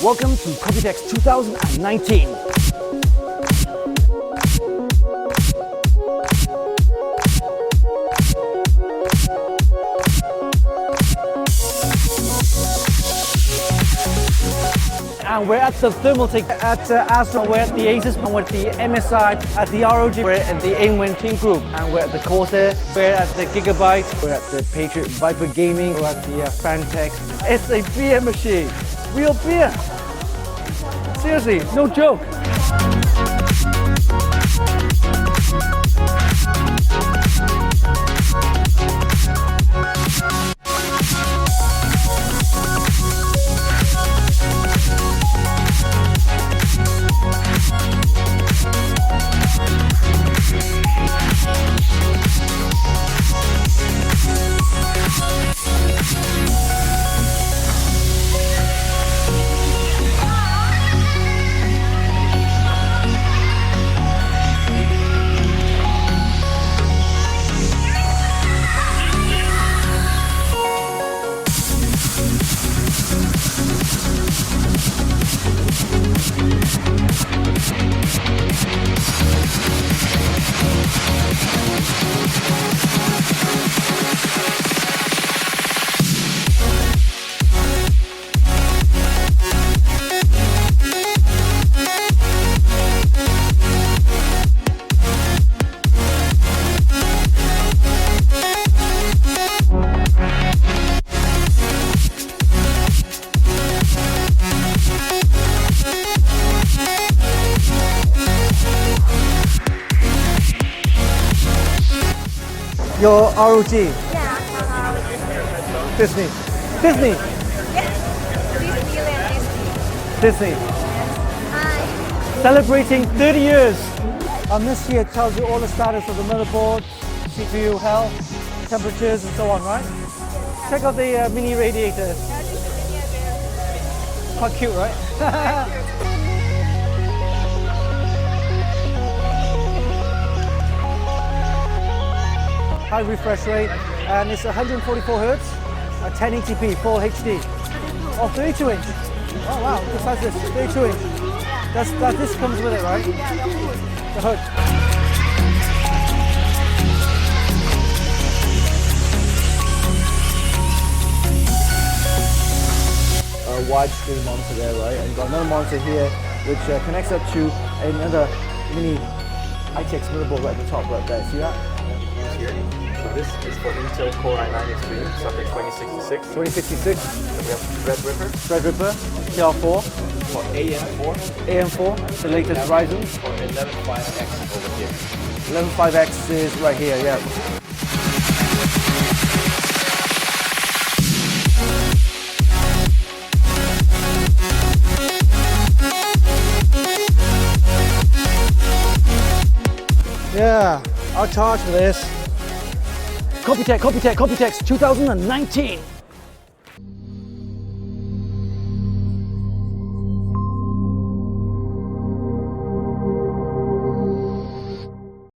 Welcome to Computex 2019. And we're at the Thermaltake, at ASRock, we're at the Asus, and we're at the MSI, at the ROG, we're at the Team Group, and we're at the Corsair, we're at the Gigabyte, we're at the Patriot Viper Gaming, we're at the Fantech. It's a beer machine, real beer. Seriously, no joke. Your ROG? Yeah. Disney. Disney? Yes. Disney. Hi. Celebrating 30 years. This here tells you all the status of the motherboard, CPU health, temperatures and so on, right? Check out the mini radiator. Quite cute, right? High refresh rate, and it's 144 Hz, 1080p, full HD. Oh, 32 inch. Oh wow, what size is this? 32 inch. This comes with it, right? The hood. A widescreen monitor there, right? And you've got another monitor here, which connects up to another mini ITX motherboard right at the top, right there. See that? Here. So this is for Intel Core i9 Extreme, socket 2066. 2066. Then we have Threadripper Threadripper, TR4. for AM4. AM4, the latest Ryzen. For 11.5X over here. 11.5X is right here, yeah. Yeah, I'll charge for this. Computex 2019.